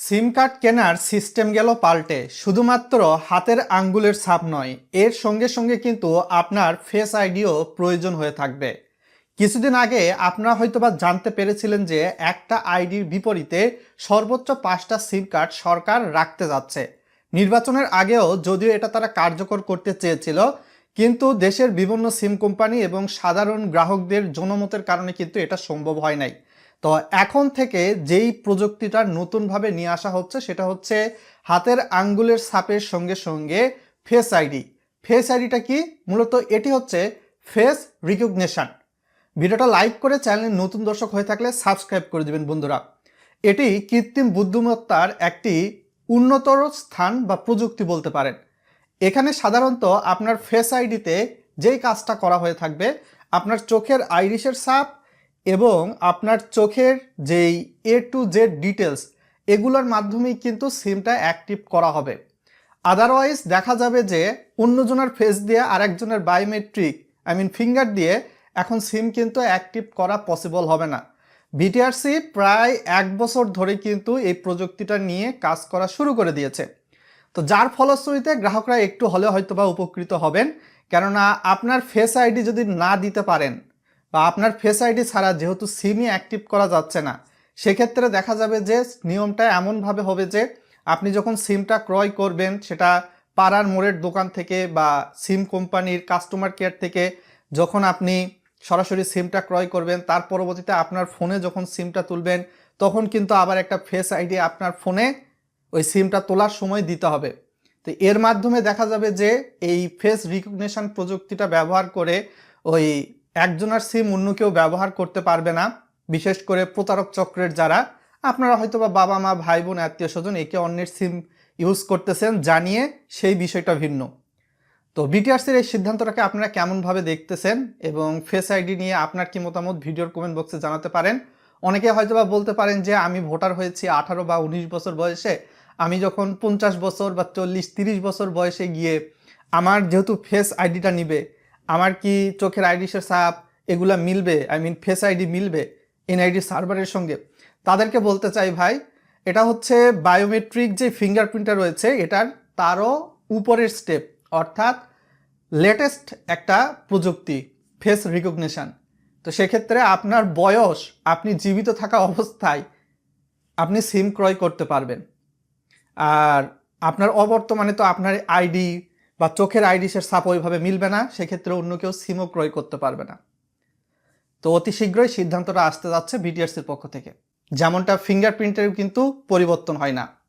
সিম card কেনার system গেল পাল্টে। শুধুমাত্র হাতের আঙ্গুলের ছাপ নয়, এর সঙ্গে সঙ্গে কিন্তু আপনার ফেস আইডিও প্রয়োজন হয়ে থাকবে। কিছুদিন আগে আপনারা হয়তোবা জানতে পেরেছিলেন যে একটা আইডির বিপরীতে সর্বোচ্চ 5টা সিম কার্ড সরকার রাখতে যাচ্ছে। নির্বাচনের আগেও যদিও এটা তারা কার্যকর করতে চেয়েছিল, কিন্তু দেশের বিভিন্ন সিম কোম্পানি এবং সাধারণ গ্রাহকদের জনমতের কারণে কিন্তু এটা সম্ভব হয় নাই। তো এখন থেকে যেই প্রযুক্তিটা নতুনভাবে নিয়ে আসা হচ্ছে সেটা হচ্ছে হাতের আঙ্গুলের ছাপের সঙ্গে সঙ্গে ফেস আইডি। ফেস আইডিটা কি? মূলত এটি হচ্ছে ফেস রিকগনিশন। ভিডিওটা লাইক করে চ্যানেলে নতুন দর্শক হয়ে থাকলে সাবস্ক্রাইব করে দিবেন বন্ধুরা। এটি কৃত্রিম বুদ্ধিমত্তার একটি উন্নতর স্থান বা প্রযুক্তি বলতে পারেন। এখানে সাধারণত আপনার ফেস আইডিতে যেই কাজটা করা হয়ে থাকবে, আপনার চোখের আইরিশের ছাপ এবং আপনার চোখের যেই A to Z ডিটেলস, এগুলোর মাধ্যমেই কিন্তু সিমটা অ্যাক্টিভ করা হবে। আদারওয়াইজ দেখা যাবে যে অন্যজনের ফেস দিয়ে আরেকজনের বায়োমেট্রিক ফিঙ্গার দিয়ে এখন সিম কিন্তু অ্যাক্টিভ করা পসিবল হবে না। বিটিআরসি প্রায় 1 বছর ধরে কিন্তু এই প্রযুক্তিটা নিয়ে কাজ করা শুরু করে দিয়েছে। তো যার ফলশ্রুতিতে গ্রাহকরা একটু হলেও হয়তোবা উপকৃত হবেন, কেননা আপনার ফেস আইডি যদি না দিতে পারেন বা আপনার ফেস আইডি ছাড়া যেহেতু সিমই অ্যাক্টিভ করা যাচ্ছে না, সেক্ষেত্রে দেখা যাবে যে নিয়মটা এমনভাবে হবে যে আপনি যখন সিমটা ক্রয় করবেন সেটা পাড়ার মোড়ের দোকান থেকে বা সিম কোম্পানির কাস্টমার কেয়ার থেকে যখন আপনি সরাসরি সিমটা ক্রয় করবেন, তার পরবর্তীতে আপনার ফোনে যখন সিমটা তুলবেন তখন কিন্তু আবার একটা ফেস আইডি আপনার ফোনে ওই সিমটা তোলার সময় দিতে হবে। তো এর মাধ্যমে দেখা যাবে যে এই ফেস রিকগনিশন প্রযুক্তিটা ব্যবহার করে ওই একজনের সিম অন্য কেউ ব্যবহার করতে পারবে না। বিশেষ করে প্রতারক চক্রের যারা, আপনারা হয়তো বা বাবা মা ভাই বোন আত্মীয় স্বজন একে অন্যের সিম ইউজ করতেছেন জানিয়ে, সেই বিষয়টা ভিন্ন। তো বিটিআরসির এই সিদ্ধান্তটাকে আপনারা কেমনভাবে দেখতেছেন এবং ফেস আইডি নিয়ে আপনার কি মতামত ভিডিওর কমেন্ট বক্সে জানাতে পারেন। অনেকে হয়তোবা বলতে পারেন যে আমি ভোটার হয়েছি 18 বা 19 বছর বয়সে, আমি যখন 50 বছর বা 40-30 বছর বয়সে গিয়ে আমার যেহেতু ফেস আইডিটা নিবে, আমার কি চোখের আইরিশের ছাপ এগুলা মিলবে, ফেস আইডি মিলবে এনআইডি সার্ভারের সঙ্গে? তাদেরকে বলতে চাই ভাই, এটা হচ্ছে বায়োমেট্রিক যে ফিঙ্গারপ্রিন্টটা রয়েছে এটার তারও উপরের স্টেপ, অর্থাৎ লেটেস্ট একটা প্রযুক্তি ফেস রিকগনিশন। তো সেক্ষেত্রে আপনার বয়স, আপনি জীবিত থাকা অবস্থায় আপনি সিম ক্রয় করতে পারবেন। আর আপনার অবর্তমানে তো আপনার আইডি বা চোখের আইরিশের ছাপ ওইভাবে মিলবে না, সেক্ষেত্রে অন্য কেউ সিমও ক্রয় করতে পারবে না। তো অতি শীঘ্রই সিদ্ধান্তটা আসতে যাচ্ছে বিটিআরসির পক্ষ থেকে, যেমনটা ফিঙ্গারপ্রিন্টের কিন্তু পরিবর্তন হয় না।